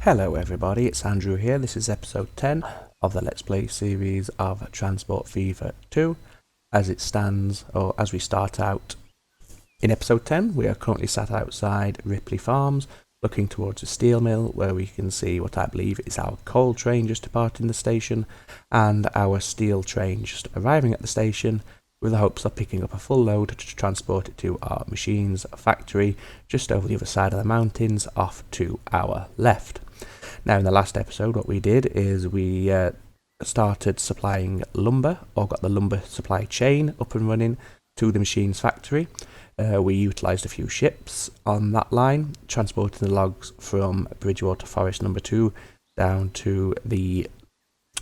Hello everybody, it's Andrew here. This is episode 10 of the Let's Play series of Transport Fever 2. As it stands, or as we start out in episode 10, we are currently sat outside Ripley Farms, looking towards a steel mill where we can see what I believe is our coal train just departing the station and our steel train just arriving at the station, with the hopes of picking up a full load to transport it to our machines factory just over the other side of the mountains off to our left. Now in the last episode what we did is we started supplying lumber, or got the lumber supply chain up and running to the machines factory. We utilised a few ships on that line, transporting the logs from Bridgwater Forest number 2 down to the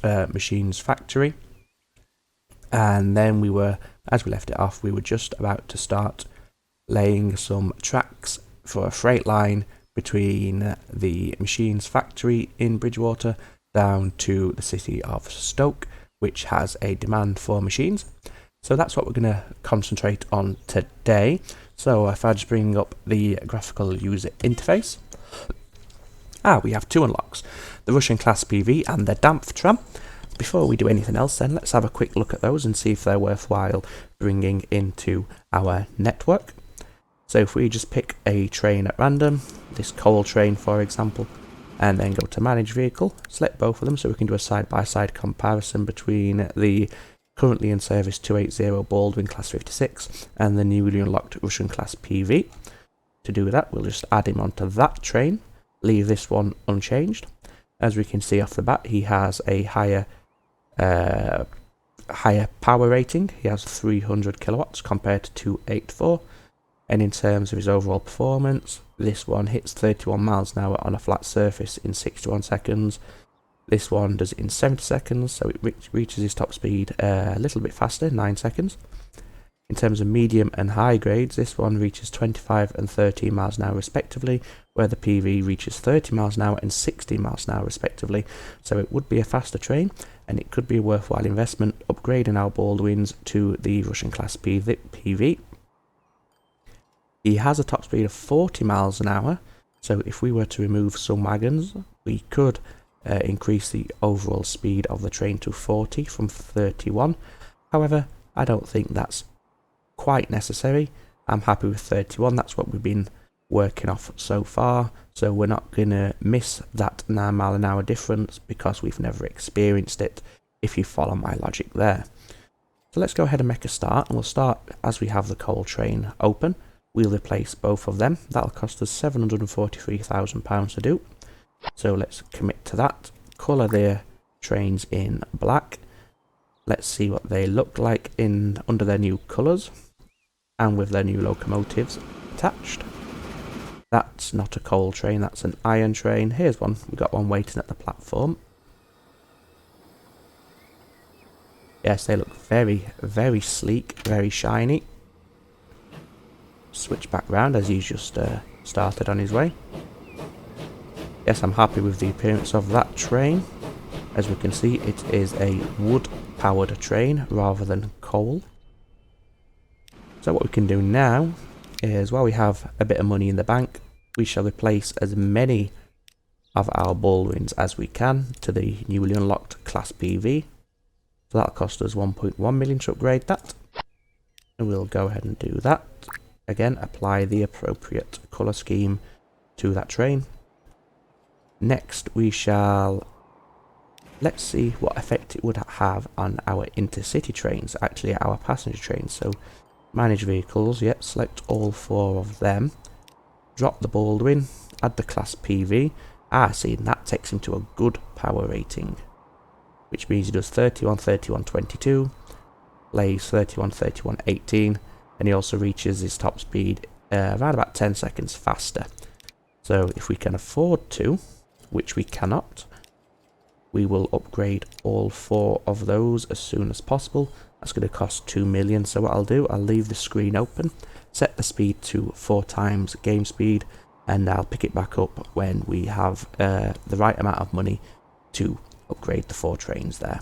machines factory. And then we were, as we left it off, we were just about to start laying some tracks for a freight line between the machines factory in Bridgwater down to the city of Stoke, which has a demand for machines. So that's what we're going to concentrate on today. So if I just bring up the graphical user interface. We have two unlocks, the Russian class PV and the Dampf tram. Before we do anything else then, let's have a quick look at those and see if they're worthwhile bringing into our network. So if we just pick a train at random, this coal train for example, and then go to manage vehicle, select both of them so we can do a side-by-side comparison between the currently in service 280 Baldwin class 56 and the newly unlocked Russian class PV. To do that, we'll just add him onto that train, leave this one unchanged. As we can see off the bat, he has a higher power rating. He has 300 kilowatts compared to 284, and in terms of his overall performance, this one hits 31 miles an hour on a flat surface in 61 seconds. This one does it in 70 seconds, so it reaches his top speed a little bit faster, 9 seconds. In terms of medium and high grades, this one reaches 25 and 13 miles an hour respectively, where the PV reaches 30 miles an hour and 60 miles an hour respectively. So it would be a faster train, and it could be a worthwhile investment upgrading our Baldwins to the Russian class PV. He has a top speed of 40 miles an hour, so if we were to remove some wagons, we could increase the overall speed of the train to 40 from 31. However, I don't think that's quite necessary. I'm happy with 31, that's what we've been working off so far, so we're not going to miss that 9 mile an hour difference because we've never experienced it, if you follow my logic there. So let's go ahead and make a start, and we'll start as we have the coal train open. We'll replace both of them. That'll cost us £743,000 to do, so let's commit to that. Colour their trains in black. Let's see what they look like under their new colours and with their new locomotives attached. That's not a coal train, that's an iron train. Here's one, we've got one waiting at the platform. Yes, they look very, very sleek, very shiny. Switch back round as he's just started on his way. Yes, I'm happy with the appearance of that train. As we can see, it is a wood-powered train rather than coal. So what we can do now is, while we have a bit of money in the bank, we shall replace as many of our Baldwins as we can to the newly unlocked Class PV. So that'll cost us 1.1 million to upgrade that. And we'll go ahead and do that. Again, apply the appropriate colour scheme to that train. Next we shall... let's see what effect it would have on our intercity trains, actually our passenger trains. So manage vehicles, yep, select all 4 of them. Drop the Baldwin, add the Class PV. See, that takes him to a good power rating, which means he does 31, 31, 22, lays 31, 31, 18, and he also reaches his top speed around about 10 seconds faster. So if we can afford to, which we cannot, we will upgrade all 4 of those as soon as possible. That's going to cost 2 million, so what I'll do, I'll leave the screen open, set the speed to 4 times game speed, and I'll pick it back up when we have the right amount of money to upgrade the 4 trains there.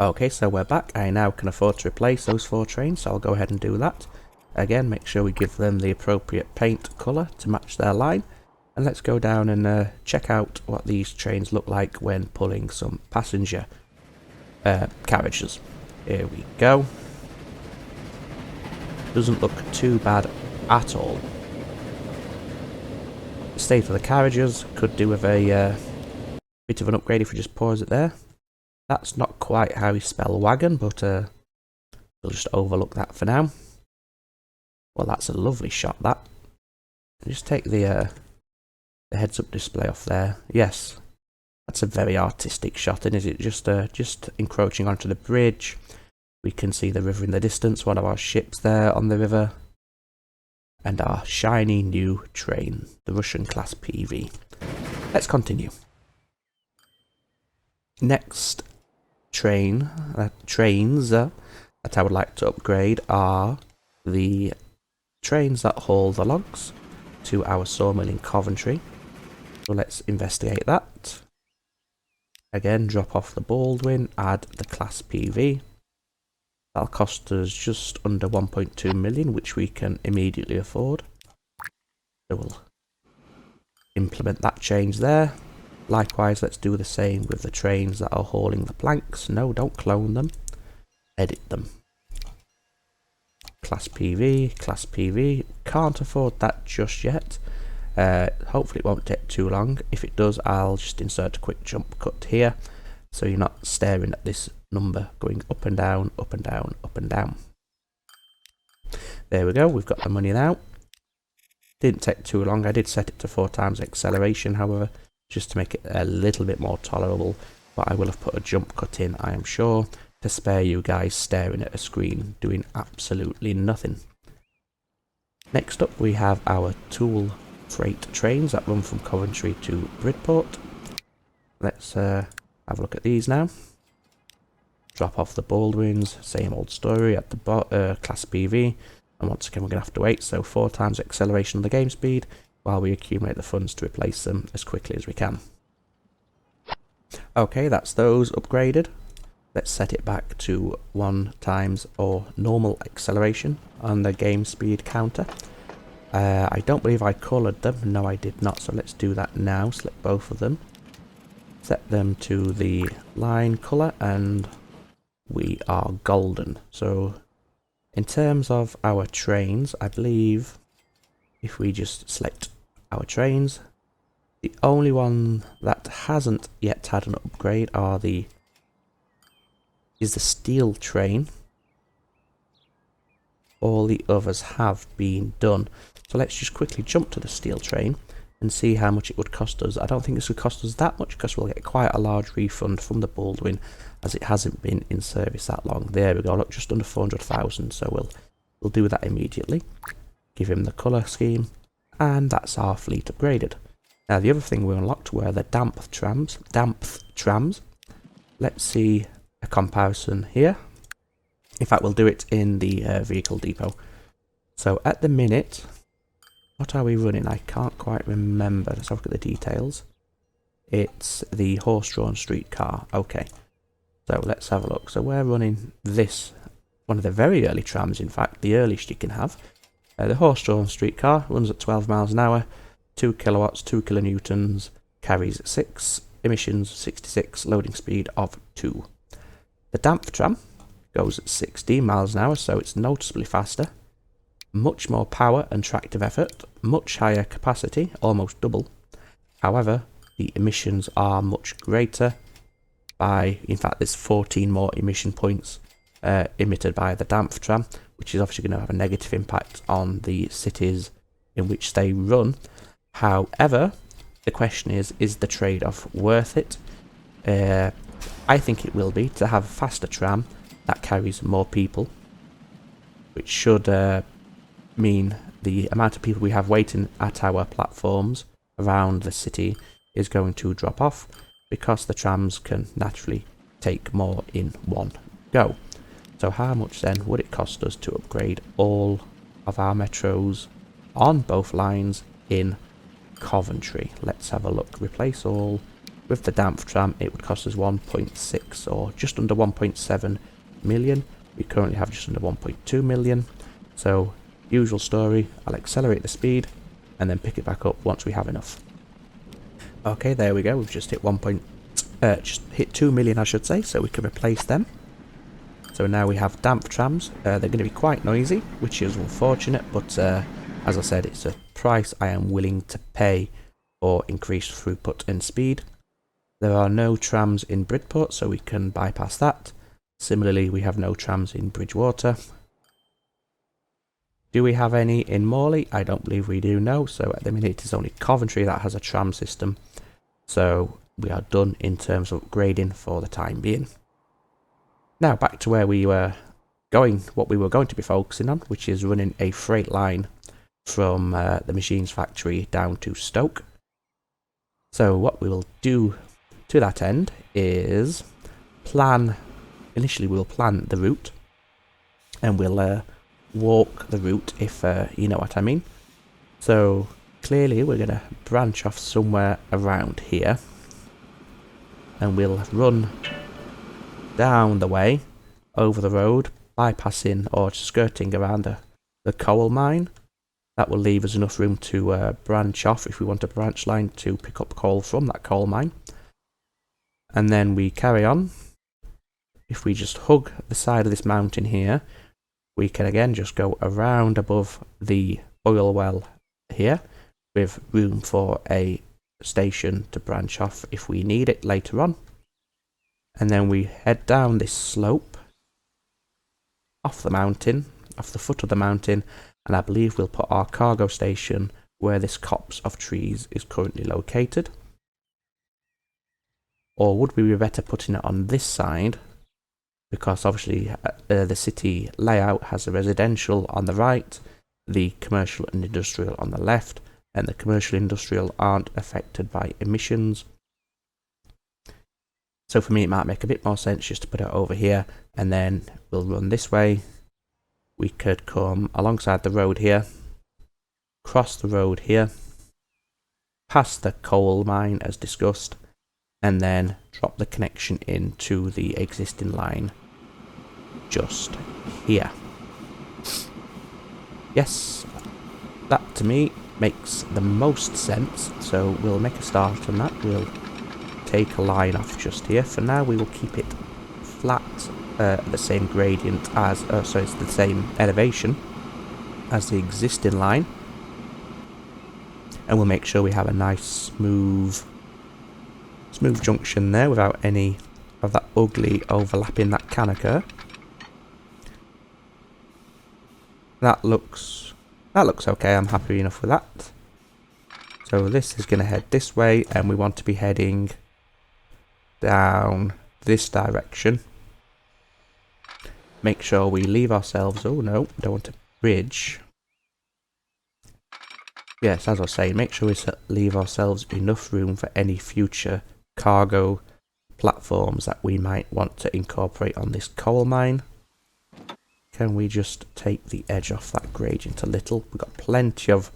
Okay, so we're back. I now can afford to replace those 4 trains, so I'll go ahead and do that. Again, make sure we give them the appropriate paint colour to match their line, And let's go down and check out what these trains look like when pulling some passenger carriages. Here we go. Doesn't look too bad at all. The state of the carriages could do with a bit of an upgrade if we just pause it there. That's not quite how you spell wagon, but we'll just overlook that for now. Well, that's a lovely shot, that. Just take the heads-up display off there. Yes, that's a very artistic shot, and is it just encroaching onto the bridge? We can see the river in the distance, one of our ships there on the river, and our shiny new train, the Russian class PV. Let's continue. Next trains that I would like to upgrade are the trains that haul the logs to our sawmill in Coventry. So let's investigate that. Again, drop off the Baldwin, add the class PV. That'll cost us just under 1.2 million, which we can immediately afford. So we'll implement that change there. Likewise, let's do the same with the trains that are hauling the planks. No, don't clone them. Edit them. Class PV. Can't afford that just yet. Hopefully it won't take too long. If it does, I'll just insert a quick jump cut here, so you're not staring at this number going up and down, up and down, up and down. There we go, we've got the money now. Didn't take too long. I did set it to 4 times acceleration, however, just to make it a little bit more tolerable, but I will have put a jump cut in, I am sure, to spare you guys staring at a screen doing absolutely nothing. Next up, we have our tool freight trains that run from Coventry to Bridport. Let's have a look at these now. Drop off the Baldwins, same old story at the class PV, and once again we're going to have to wait, so 4 times acceleration of the game speed while we accumulate the funds to replace them as quickly as we can. Okay, that's those upgraded. Let's set it back to 1 times or normal acceleration on the game speed counter. I don't believe I coloured them. No, I did not, so let's do that now. Select both of them. Set them to the line colour, and we are golden. So in terms of our trains, I believe if we just select our trains, the only one that hasn't yet had an upgrade is the steel train. All the others have been done. So let's just quickly jump to the steel train and see how much it would cost us. I don't think this would cost us that much because we'll get quite a large refund from the Baldwin as it hasn't been in service that long. There we go, look, just under 400,000, so we'll do that immediately. Give him the colour scheme, and that's our fleet upgraded. Now the other thing we unlocked were the damp trams. Let's see a comparison here. In fact, we'll do it in the vehicle depot. So at the minute, what are we running? I can't quite remember. Let's have a look at the details. It's the horse-drawn streetcar. Okay, so let's have a look. So we're running this, one of the very early trams, in fact, the earliest you can have. The horse-drawn streetcar runs at 12 miles an hour, 2 kilowatts, 2 kilonewtons, carries 6, emissions 66, loading speed of 2. The damp tram goes at 16 miles an hour, so it's noticeably faster. Much more power and tractive effort, much higher capacity, almost double. However, the emissions are much greater in fact there's 14 more emission points emitted by the damp tram, which is obviously going to have a negative impact on the cities in which they run. However, the question is the trade-off worth it? I think it will be, to have a faster tram that carries more people, which should mean the amount of people we have waiting at our platforms around the city is going to drop off, because the trams can naturally take more in one go. So how much then would it cost us to upgrade all of our metros on both lines in Coventry? Let's have a look. Replace all with the damp tram. It would cost us 1.6 or just under 1.7 million. We currently have just under 1.2 million. So usual story, I'll accelerate the speed and then pick it back up once we have enough. Okay, there we go. We've just hit just hit 2 million, I should say, so we can replace them. So now we have damp trams. They're going to be quite noisy, which is unfortunate, but as I said, it's a price I am willing to pay for increased throughput and speed. There are no trams in Bridport, so we can bypass that. Similarly, we have no trams in Bridgwater. Do we have any in Morley? I don't believe we do, no. So at the minute it is only Coventry that has a tram system. So we are done in terms of upgrading for the time being. Now back to where we were going, what we were going to be focusing on, which is running a freight line from the machines factory down to Stoke. So what we will do to that end is initially we'll plan the route, and we'll walk the route, if you know what I mean. So clearly we're going to branch off somewhere around here, and we'll run down the way, over the road, bypassing or skirting around the coal mine. That will leave us enough room to branch off if we want a branch line to pick up coal from that coal mine. And then we carry on. If we just hug the side of this mountain here, we can again just go around above the oil well here, with room for a station to branch off if we need it later on. And then we head down this slope off the mountain, off the foot of the mountain, and I believe we'll put our cargo station where this copse of trees is currently located. Or would we be better putting it on this side? Because obviously the city layout has a residential on the right, the commercial and industrial on the left, and the commercial and industrial aren't affected by emissions. So for me it might make a bit more sense just to put it over here, and then we'll run this way. We could come alongside the road here, cross the road here, past the coal mine as discussed, and then drop the connection into the existing line just here. Yes, that to me makes the most sense. So we'll make a start on that. We'll take a line off just here. For now we will keep it flat, the same gradient as, so it's the same elevation as the existing line. And we'll make sure we have a nice smooth junction there without any of that ugly overlapping that can occur. That looks okay. I'm happy enough with that. So this is going to head this way, and we want to be heading down this direction. Make sure we leave ourselves, oh no, don't want a bridge. Yes, as I was saying, make sure we leave ourselves enough room for any future cargo platforms that we might want to incorporate on this coal mine. Can we just take the edge off that gradient a little? We've got plenty of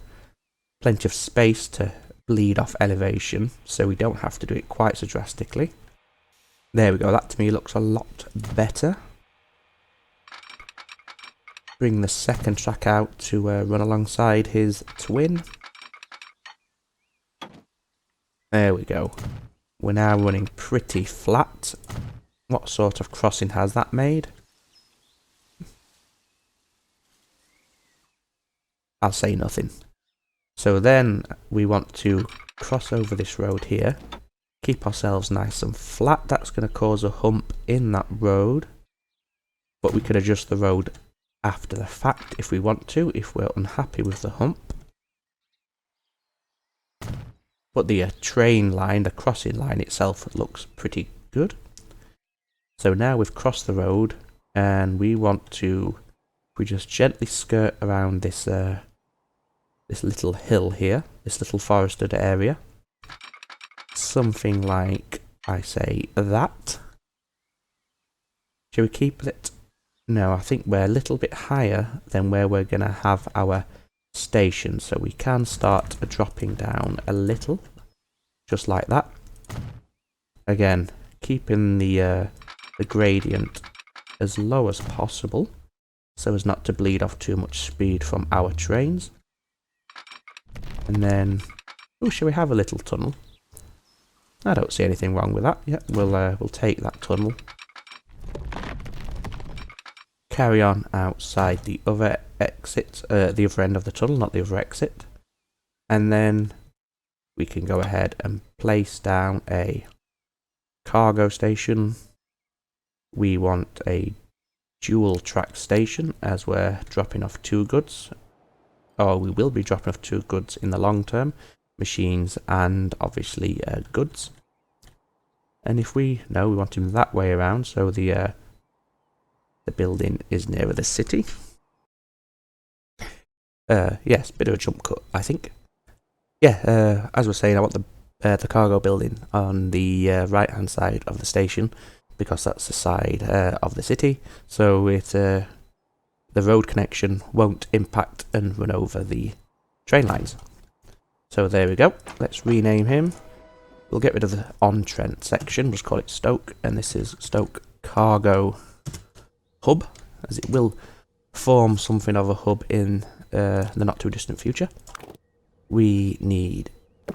space to bleed off elevation, so we don't have to do it quite so drastically. There we go, that to me looks a lot better. Bring the second track out to run alongside his twin. There we go. We're now running pretty flat. What sort of crossing has that made? I'll say nothing. So then we want to cross over this road here. Keep ourselves nice and flat. That's going to cause a hump in that road. But we could adjust the road after the fact if we want to, if we're unhappy with the hump. But the train line, the crossing line itself looks pretty good. So now we've crossed the road, and we want to, we just gently skirt around this this little hill here, this little forested area. Something like, I say, that. Shall we keep it? No, I think we're a little bit higher than where we're going to have our station, so we can start dropping down a little, just like that. Again, keeping the gradient as low as possible, so as not to bleed off too much speed from our trains. And then, oh, shall we have a little tunnel? I don't see anything wrong with that. Yeah, we'll take that tunnel. Carry on outside the other exit, the other end of the tunnel, not the other exit. And then we can go ahead and place down a cargo station. We want a dual track station as we're dropping off 2 goods. Or we will be dropping off 2 goods in the long term. Machines and obviously goods. And if we want him that way around, so the building is nearer the city. Yes, bit of a jump cut, I think. Yeah, as we're saying, I want the cargo building on the right hand side of the station because that's the side of the city. So the road connection won't impact and run over the train lines. So there we go. Let's rename him. We'll get rid of the on-Trent section. We'll just call it Stoke, and this is Stoke Cargo Hub, as it will form something of a hub in the not too distant future. We need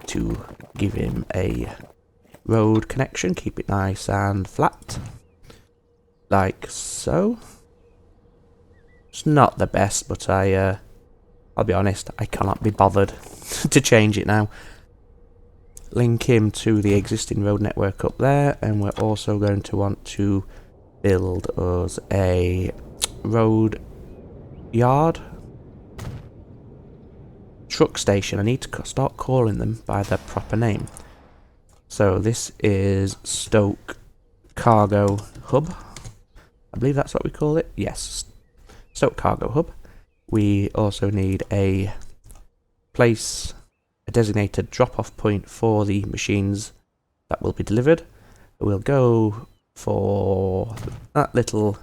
to give him a road connection, keep it nice and flat, like so. It's not the best, but I'll be honest, I cannot be bothered to change it now. Link him to the existing road network up there, and we're also going to want to build us a road yard. Truck station. I need to start calling them by their proper name. So this is Stoke Cargo Hub. I believe that's what we call it. Yes, Stoke Cargo Hub. We also need a designated drop-off point for the machines that will be delivered. We'll go for that little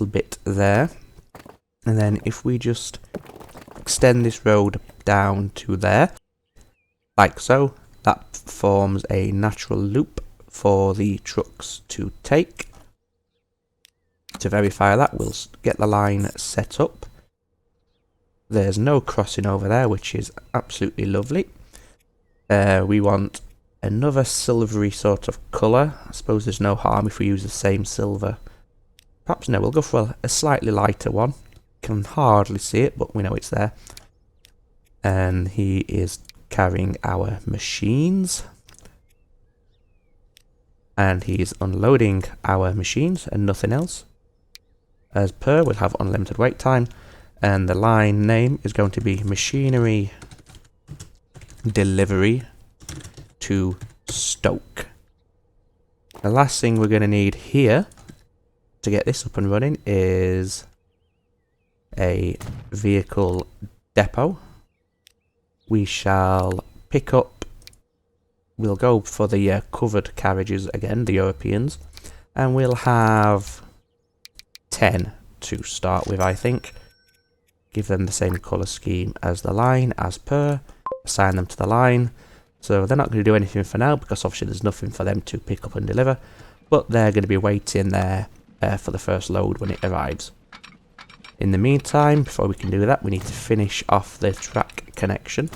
bit there, and then if we just extend this road down to there, like so, that forms a natural loop for the trucks to take. To verify that, we'll get the line set up. There's no crossing over there, which is absolutely lovely. We want another silvery sort of colour. I suppose there's no harm if we use the same silver. Perhaps no, we'll go for a slightly lighter one. Can hardly see it, but we know it's there. And he is carrying our machines. And he is unloading our machines and nothing else. As per, we'll have unlimited wait time. And the line name is going to be Machinery Delivery to Stoke. The last thing we're going to need here to get this up and running is a vehicle depot. We shall pick up, we'll go for the covered carriages again, the Europeans, and we'll have 10 to start with, I think. Give them the same colour scheme as the line, as per. Assign them to the line. So they're not going to do anything for now, because obviously there's nothing for them to pick up and deliver. But they're going to be waiting there for the first load when it arrives. In the meantime, before we can do that, we need to finish off the track connection.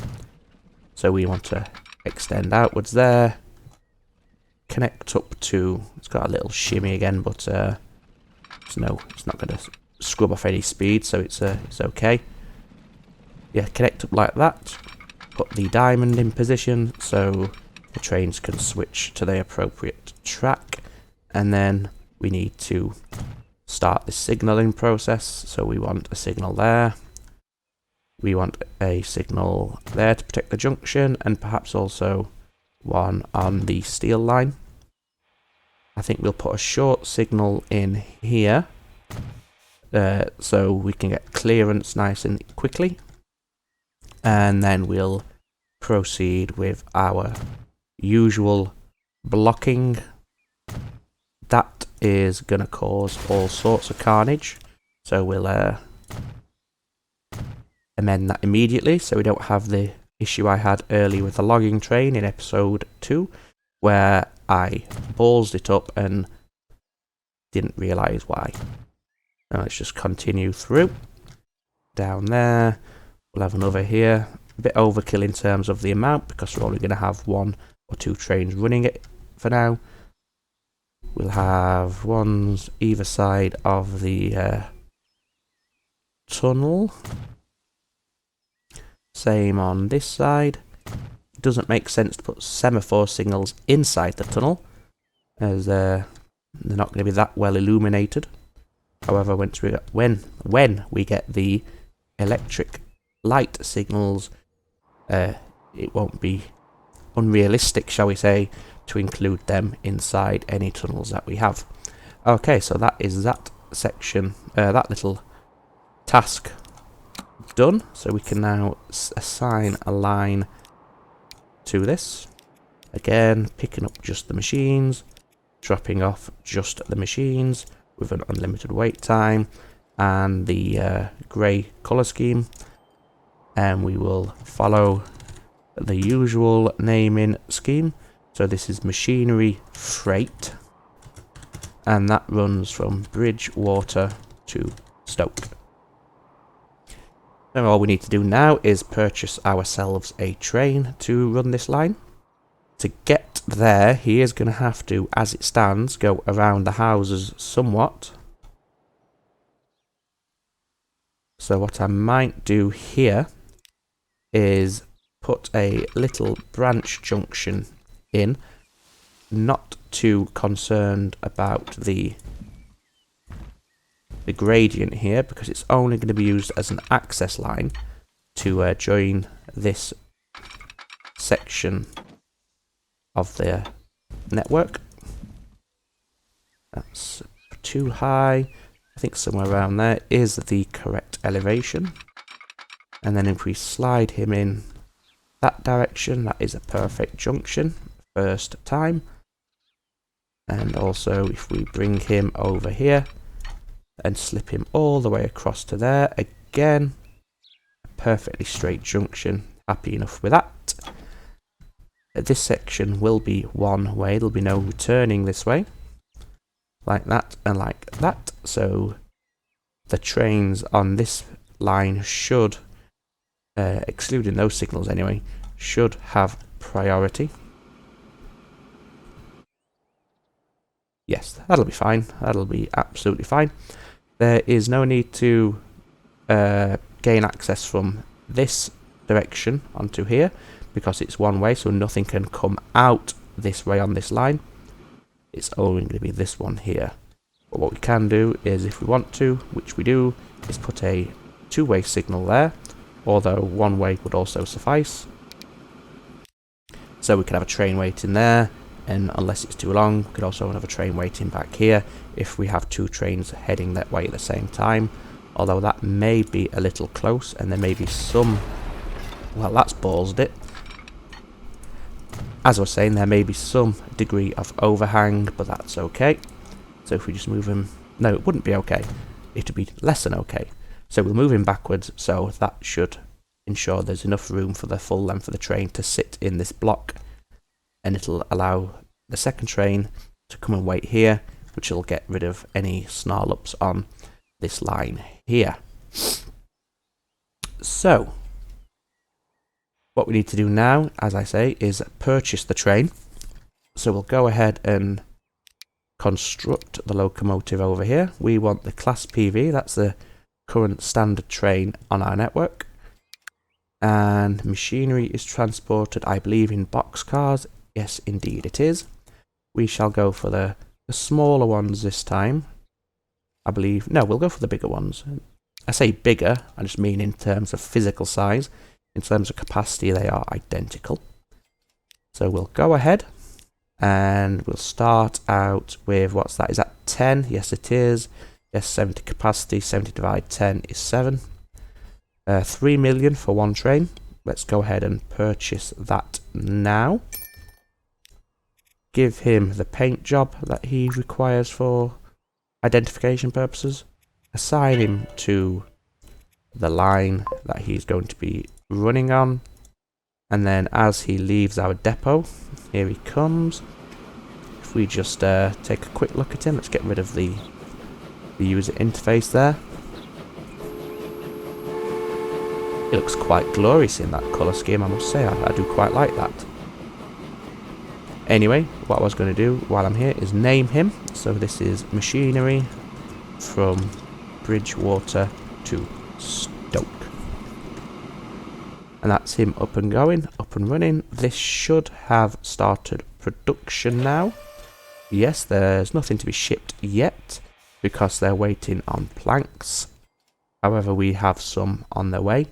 So we want to extend outwards there. Connect up to... It's got a little shimmy again, but it's not going to scrub off any speed, so it's okay. Yeah, connect up like that. Put the diamond in position so the trains can switch to the appropriate track, and then we need to start the signalling process. So we want a signal there, we want a signal there to protect the junction, and perhaps also one on the steel line. I think we'll put a short signal in here so we can get clearance nice and quickly, and then we'll proceed with our usual blocking. That is going to cause all sorts of carnage, so we'll amend that immediately so we don't have the issue I had earlier with the logging train in episode 2, where I ballsed it up and didn't realise why. Now let's just continue through. Down there, we'll have another here. A bit overkill in terms of the amount, because we're only going to have one or 2 trains running it for now. We'll have ones either side of the tunnel. Same on this side. It doesn't make sense to put semaphore signals inside the tunnel, as they're not going to be that well illuminated. However, when we get the electric light signals, it won't be unrealistic, shall we say, to include them inside any tunnels that we have. Okay, so that is that section, that little task done. So we can now assign a line to this. Again, picking up just the machines, dropping off just the machines with an unlimited wait time and the grey colour scheme. And we will follow the usual naming scheme. So this is machinery freight, and that runs from Bridgwater to Stoke. And all we need to do now is purchase ourselves a train to run this line. To get there, he is going to have to, as it stands, go around the houses somewhat. So what I might do here is put a little branch junction in. Not too concerned about the gradient here, because it's only going to be used as an access line to join this section of the network. That's too high. I think somewhere around there is the correct elevation. And then if we slide him in that direction, that is a perfect junction first time. And also if we bring him over here and slip him all the way across to there, again, a perfectly straight junction. Happy enough with that. This section will be one way, there'll be no returning this way, like that and like that. So the trains on this line should, excluding those signals anyway, should have priority. Yes, that'll be fine. That'll be absolutely fine. There is no need to gain access from this direction onto here, because it's one way, so nothing can come out this way on this line. It's only going to be this one here. But what we can do is, if we want to, which we do, is put a 2-way signal there, although 1 way would also suffice. So we could have a train waiting there, and unless it's too long, we could also have a train waiting back here if we have 2 trains heading that way at the same time. Although that may be a little close, and there may be some... Well, that's ballsed it. As I was saying, there may be some degree of overhang, but that's okay. So if we just move him... No, it wouldn't be okay. It would be less than okay. So we'll move him backwards, so that should ensure there's enough room for the full length of the train to sit in this block. And it'll allow the second train to come and wait here, which will get rid of any snarl-ups on this line here. So, what we need to do now, as I say, is purchase the train. So we'll go ahead and construct the locomotive over here. We want the Class PV, that's the current standard train on our network. And machinery is transported, I believe, in boxcars. Yes, indeed it is. We shall go for the smaller ones this time. I believe... No, we'll go for the bigger ones. I say bigger, I just mean in terms of physical size. In terms of capacity, they are identical. So we'll go ahead and we'll start out with, what's that? Is that 10? Yes, it is. Yes, 70 capacity. 70 divided 10 is 7. 3 million for one train. Let's go ahead and purchase that now. Give him the paint job that he requires for identification purposes. Assign him to the line that he's going to be running on. And then as he leaves our depot, here he comes. If we just take a quick look at him, let's get rid of the user interface there. It looks quite glorious in that colour scheme, I must say. I do quite like that. Anyway, what I was going to do while I'm here is name him. So this is machinery from Bridgwater to Stoke. And that's him up and going, up and running. This should have started production now. Yes, there's nothing to be shipped yet because they're waiting on planks. However, we have some on their way.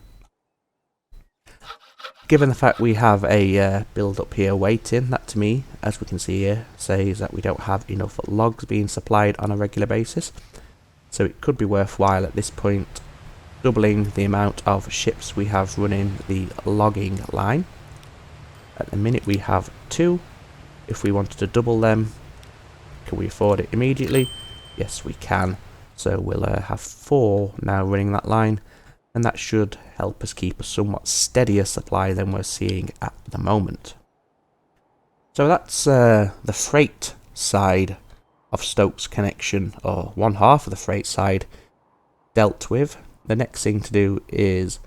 Given the fact we have a build up here waiting, that to me, as we can see here, says that we don't have enough logs being supplied on a regular basis. So it could be worthwhile at this point doubling the amount of ships we have running the logging line. At the minute we have 2. If we wanted to double them, can we afford it immediately? Yes, we can. So we'll have 4 now running that line, and that should help us keep a somewhat steadier supply than we're seeing at the moment. So that's the freight side of Stoke's connection, or one half of the freight side, dealt with. The next thing to do is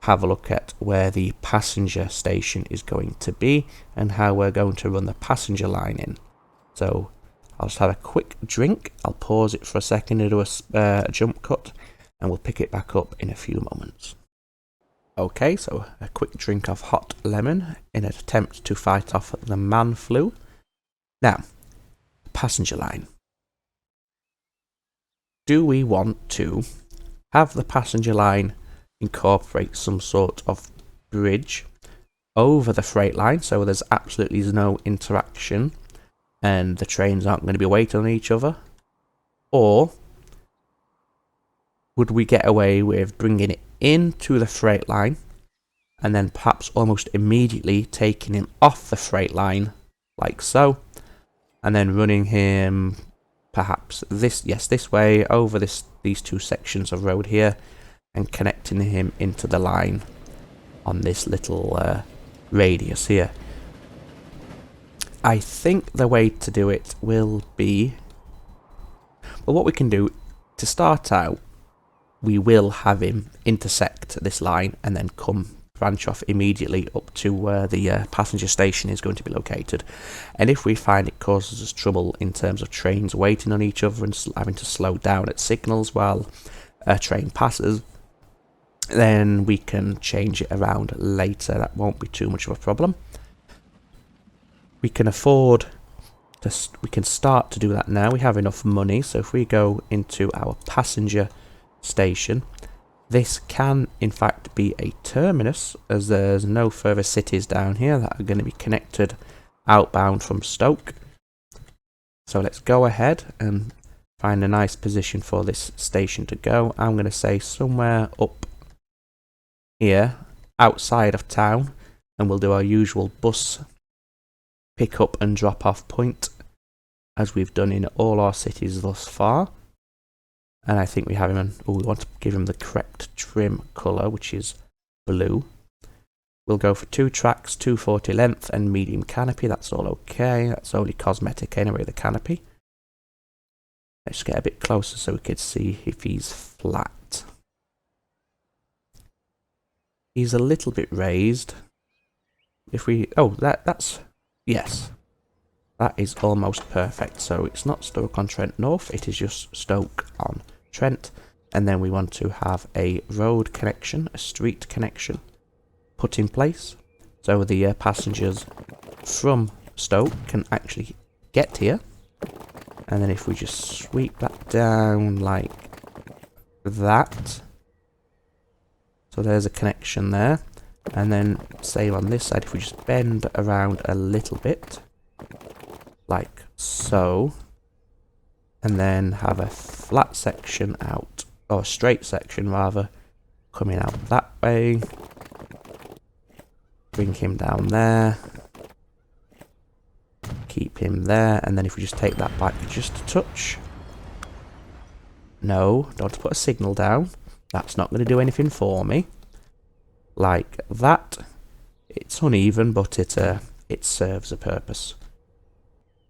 have a look at where the passenger station is going to be and how we're going to run the passenger line in. So I'll just have a quick drink. I'll pause it for a second to do a jump cut, and we'll pick it back up in a few moments. Okay, so a quick drink of hot lemon in an attempt to fight off the man flu. Now, passenger line. Do we want to have the passenger line incorporate some sort of bridge over the freight line so there's absolutely no interaction and the trains aren't going to be waiting on each other? Or would we get away with bringing it into the freight line and then perhaps almost immediately taking him off the freight line like so, and then running him perhaps this way over these 2 sections of road here and connecting him into the line on this little radius here? I think the way to do it will be, well, what we can do to start out, we will have him intersect this line and then branch off immediately up to where the passenger station is going to be located. And if we find it causes us trouble in terms of trains waiting on each other and having to slow down at signals while a train passes, then we can change it around later. That won't be too much of a problem. We can afford to, we can start to do that now. We have enough money, so if we go into our passenger station, this can in fact be a terminus, as there's no further cities down here that are going to be connected outbound from Stoke. So let's go ahead and find a nice position for this station to go. I'm going to say somewhere up here outside of town, and we'll do our usual bus pick up and drop off point as we've done in all our cities thus far. And I think we have him, we want to give him the correct trim colour, which is blue. We'll go for 2 tracks, 240 length and medium canopy. That's all okay. That's only cosmetic anyway, the canopy. Let's get a bit closer so we can see if he's flat. He's a little bit raised. If we, that's, yes. That is almost perfect. So it's not Stoke-on-Trent North, it is just Stoke-on-Trent. And then we want to have a road connection, a street connection put in place. So the passengers from Stoke can actually get here. And then if we just sweep that down like that. So there's a connection there. And then same on this side, if we just bend around a little bit. Like so, and then have a flat section out, or a straight section rather, coming out that way. Bring him down there, keep him there, and then if we just take that back just a touch. No, don't put a signal down, that's not going to do anything for me. Like that. It's uneven, but it serves a purpose.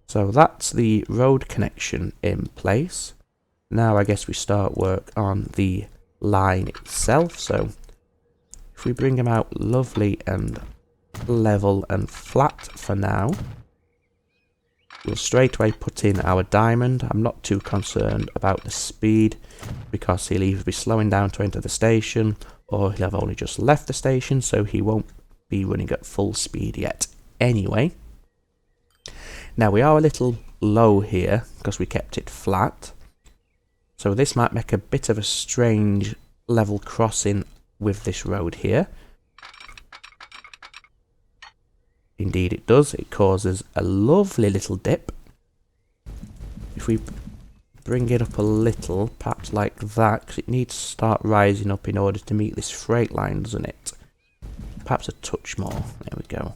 So that's the road connection in place. Now I guess we start work on the line itself. So if we bring him out lovely and level and flat for now. We'll straight away put in our diamond. I'm not too concerned about the speed because he'll either be slowing down to enter the station or he'll have only just left the station, so he won't be running at full speed yet anyway. Now we are a little low here because we kept it flat, so this might make a bit of a strange level crossing with this road here. Indeed it does. It causes a lovely little dip. If we bring it up a little, perhaps like that, because it needs to start rising up in order to meet this freight line, doesn't it? Perhaps a touch more. There we go.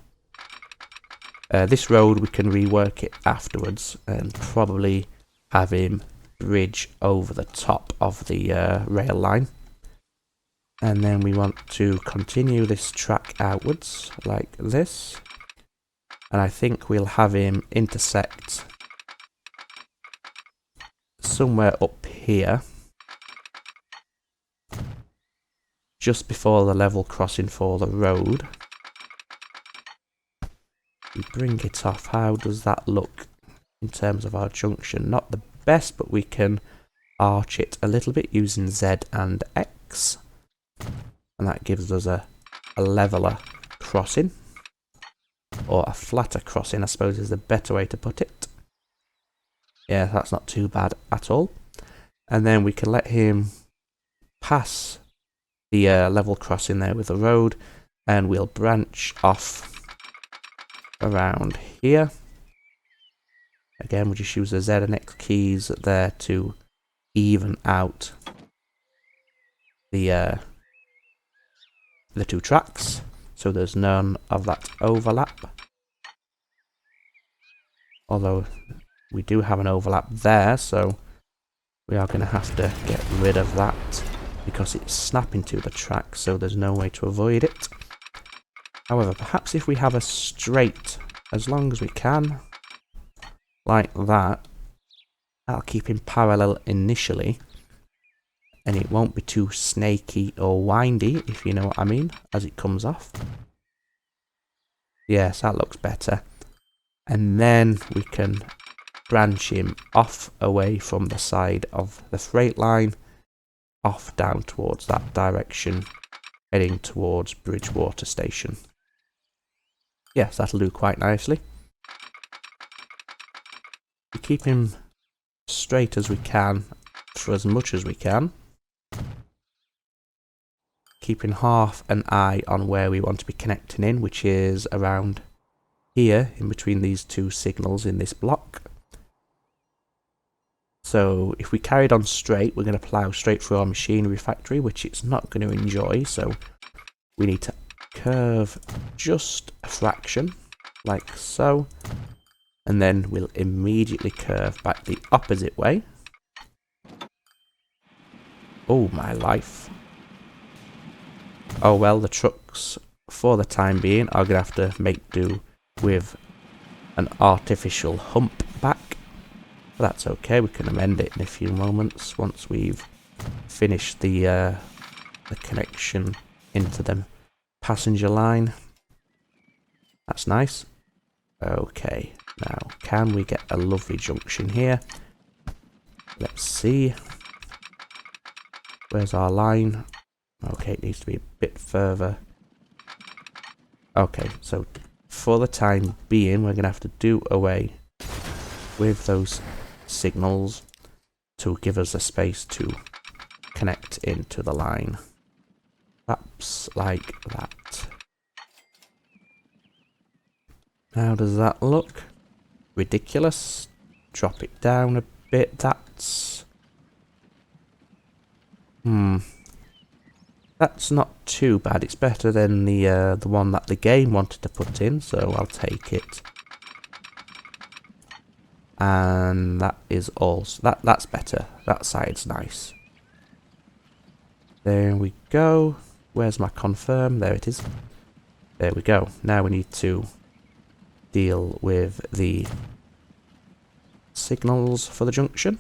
This road, we can rework it afterwards and probably have him bridge over the top of the rail line. And then we want to continue this track outwards like this. And I think we'll have him intersect somewhere up here, just before the level crossing for the road. We bring it off. How does that look in terms of our junction? Not the best, but we can arch it a little bit using Z and X. And that gives us a leveler crossing. Or a flatter crossing, I suppose is the better way to put it. Yeah, that's not too bad at all. And then we can let him pass the level crossing there with the road, and we'll branch off around here. Again, we'll just use the Z and X keys there to even out the two tracks, so there's none of that overlap. Although we do have an overlap there, so we are going to have to get rid of that because it's snapping to the track, so there's no way to avoid it. However, perhaps if we have a straight, as long as we can, like that, that'll keep him parallel initially, and it won't be too snaky or windy, if you know what I mean, as it comes off. Yes, that looks better. And then we can branch him off away from the side of the freight line, off down towards that direction, heading towards Bridgwater station. Yes, that'll do quite nicely. We keep him straight as we can for as much as we can, keeping half an eye on where we want to be connecting in, which is around here in between these two signals in this block. So if we carried on straight, we're going to plough straight through our machinery factory, which it's not going to enjoy, so we need to curve just a fraction, like so, and then we'll immediately curve back the opposite way. Oh my life. Oh well, the trucks for the time being are going to have to make do with an artificial hump back. But that's okay, we can amend it in a few moments once we've finished the connection into the passenger line. That's nice. Okay, now can we get a lovely junction here? Let's see. Where's our line? Okay, it needs to be a bit further. Okay, so for the time being, we're going to have to do away with those signals to give us a space to connect into the line. Perhaps like that. How does that look? Ridiculous. Drop it down a bit. That's... That's not too bad. It's better than the one that the game wanted to put in, so I'll take it. And that is also that's better. That side's nice. There we go. Where's my confirm? There it is. There we go. Now we need to deal with the signals for the junction.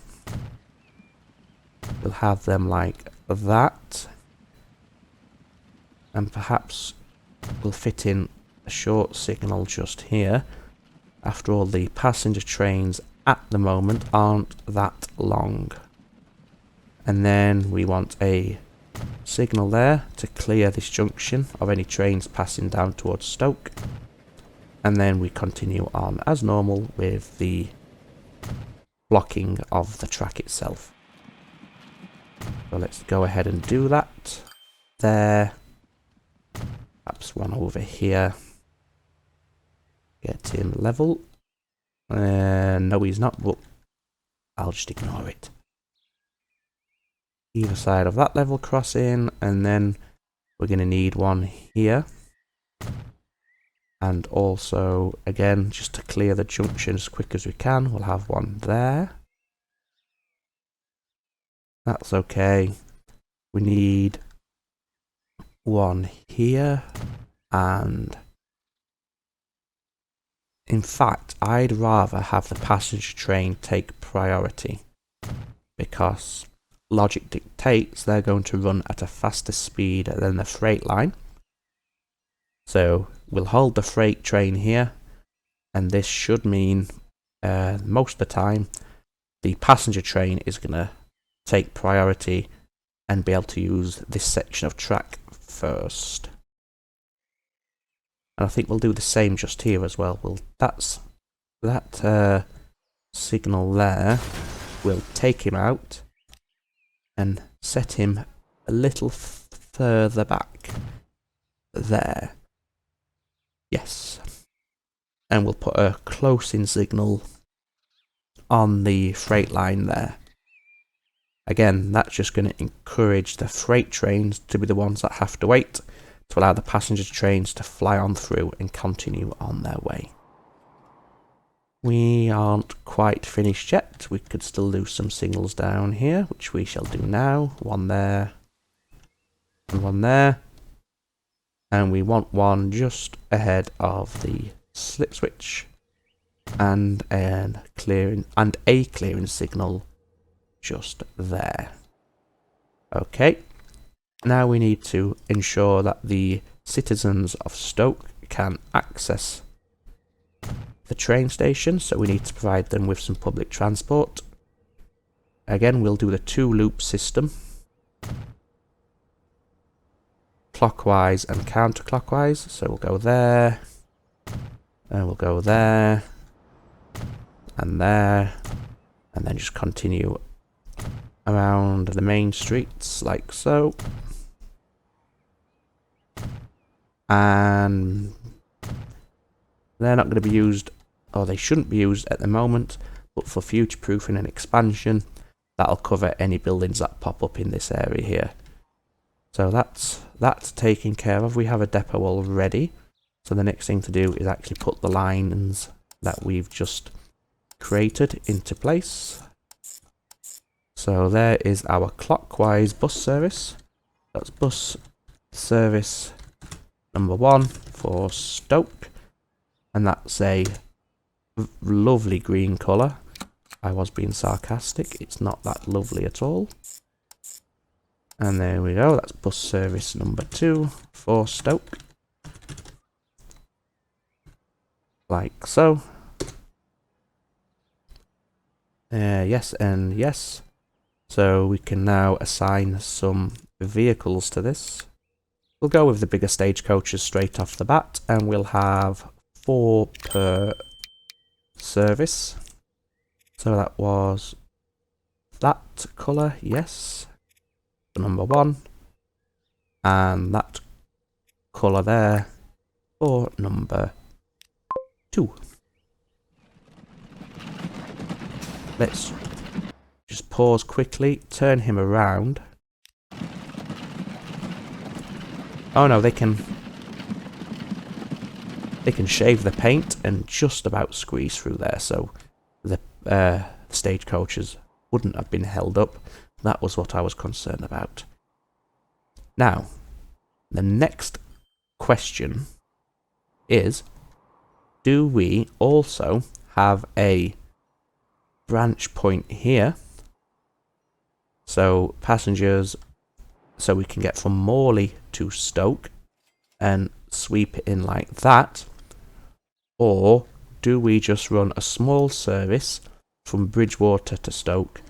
We'll have them like that. And perhaps we'll fit in a short signal just here. After all, the passenger trains at the moment aren't that long. And then we want a signal there to clear this junction of any trains passing down towards Stoke. And then we continue on as normal with the blocking of the track itself. So let's go ahead and do that. There. Perhaps one over here. Get him level. No, he's not, but I'll just ignore it. Either side of that level crossing, and then we're going to need one here. And also, again, just to clear the junction as quick as we can, we'll have one there. That's okay. We need one here, and in fact, I'd rather have the passenger train take priority, because logic dictates they're going to run at a faster speed than the freight line. So we'll hold the freight train here, and this should mean most of the time the passenger train is going to take priority and be able to use this section of track first. And I think we'll do the same just here as well. That signal there will take him out and set him a little further back. There. Yes. And we'll put a close-in signal on the freight line there. Again, that's just going to encourage the freight trains to be the ones that have to wait, to allow the passenger trains to fly on through and continue on their way. We aren't quite finished yet. We could still do some signals down here, which we shall do now. One there, and one there. And we want one just ahead of the slip switch, and a clearing signal just there. Okay. Now we need to ensure that the citizens of Stoke can access the train station, so we need to provide them with some public transport. Again, we'll do the 2-loop system, clockwise and counterclockwise. So we'll go there, and we'll go there, and there, and then just continue around the main streets like so. And they're not going to be used, or they shouldn't be used at the moment, but for future proofing and expansion, that'll cover any buildings that pop up in this area here. So that's taken care of. We have a depot already, so the next thing to do is actually put the lines that we've just created into place. So there is our clockwise bus service. That's bus service number 1 for Stoke, and that's a lovely green colour. I was being sarcastic, it's not that lovely at all. And there we go, that's bus service number 2 for Stoke. Like so. Yes and yes. So we can now assign some vehicles to this. We'll go with the bigger stagecoaches straight off the bat, and we'll have 4 per service. So that was that colour, yes, for number 1, and that colour there for number 2. Let's just pause quickly, turn him around. Oh no, they can shave the paint and just about squeeze through there, so the stagecoaches wouldn't have been held up. That was what I was concerned about. Now, the next question is, do we also have a branch point here? So passengers, so we can get from Morley to Stoke, and sweep it in like that, or do we just run a small service from Bridgwater to Stoke,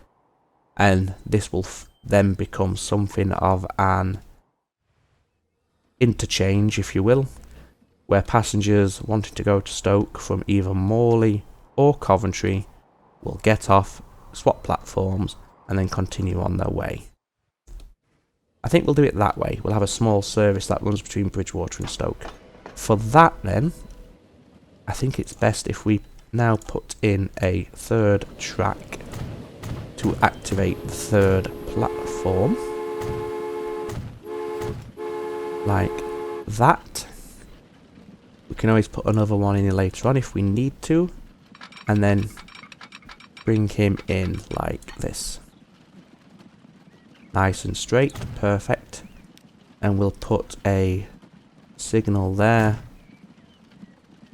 and this will then become something of an interchange, if you will, where passengers wanting to go to Stoke from either Morley or Coventry will get off, swap platforms, and then continue on their way. I think we'll do it that way. We'll have a small service that runs between Bridgwater and Stoke. For that then, I think it's best if we now put in a third track to activate the third platform. Like that. We can always put another one in later on if we need to. And then bring him in like this. Nice and straight. Perfect. And we'll put a signal there.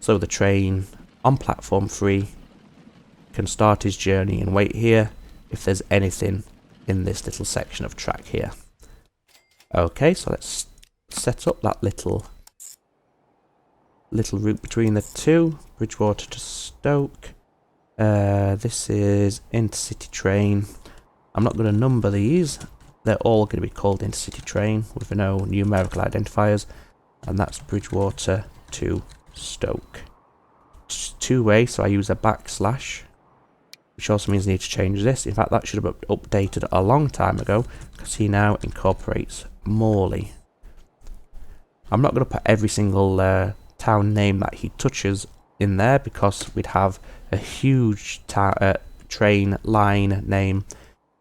So the train on platform 3 can start his journey and wait here if there's anything in this little section of track here. Okay, so let's set up that little route between the two. Bridgwater to Stoke. This is intercity train. I'm not going to number these. They're all going to be called intercity train with no numerical identifiers. And that's Bridgwater to Stoke. It's two-way, so I use a backslash, which also means I need to change this. In fact, that should have been updated a long time ago, because he now incorporates Morley. I'm not going to put every single town name that he touches in there, because we'd have a huge train line name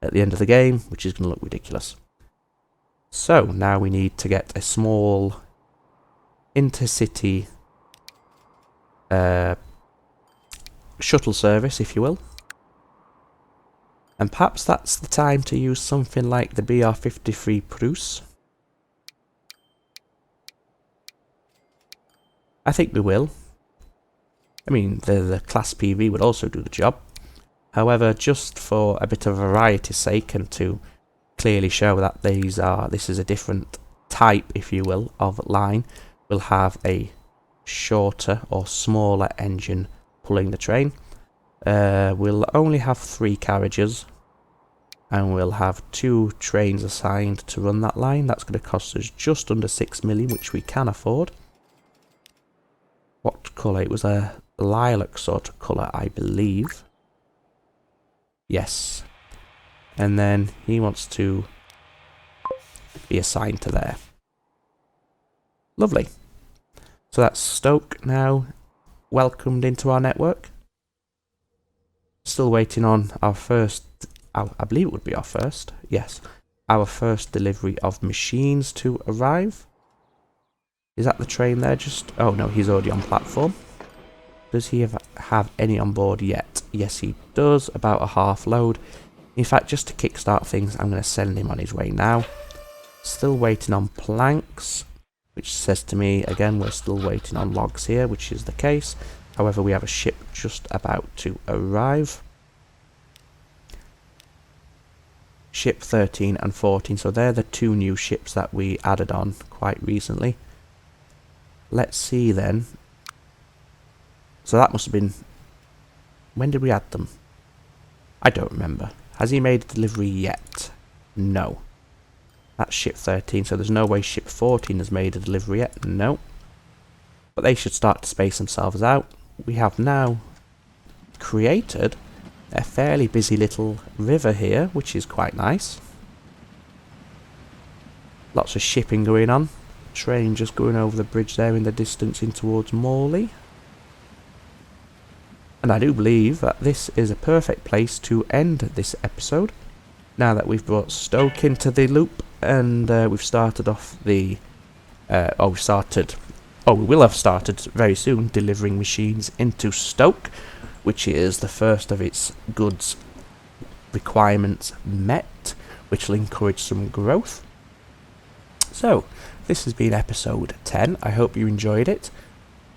at the end of the game, which is going to look ridiculous. So now we need to get a small intercity shuttle service, if you will. And perhaps that's the time to use something like the BR-53 Preuss. I think we will. I mean, the Class PV would also do the job. However, just for a bit of variety's sake and to clearly show that this is a different type, if you will, of line, we'll have a shorter or smaller engine pulling the train. We'll only have 3 carriages, and we'll have 2 trains assigned to run that line. That's going to cost us just under 6 million, which we can afford. What colour? It was a lilac sort of colour, I believe. Yes. And then he wants to be assigned to there. Lovely. So that's Stoke now welcomed into our network. Still waiting on our first, I believe it would be our first, yes, our first delivery of machines to arrive. Is that the train there? Oh no, he's already on platform. Does he have any on board yet? Yes, he does, about a half load. In fact, just to kickstart things, I'm going to send him on his way now. Still waiting on planks, which says to me, again, we're still waiting on logs here, which is the case. However, we have a ship just about to arrive. Ship 13 and 14, so they're the 2 new ships that we added on quite recently. Let's see then. So that must have been... When did we add them? I don't remember. Has he made a delivery yet? No. That's ship 13, so there's no way ship 14 has made a delivery yet. No. But they should start to space themselves out. We have now created a fairly busy little river here, which is quite nice. Lots of shipping going on. Train just going over the bridge there in the distance in towards Morley. And I do believe that this is a perfect place to end this episode. Now that we've brought Stoke into the loop and we've started off the... we will have started very soon delivering machines into Stoke, which is the first of its goods requirements met, which will encourage some growth. So, this has been episode 10. I hope you enjoyed it.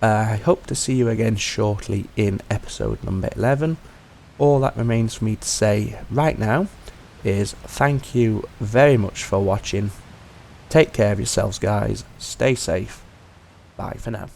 I hope to see you again shortly in episode number 11. All that remains for me to say right now is thank you very much for watching. Take care of yourselves, guys. Stay safe. Bye for now.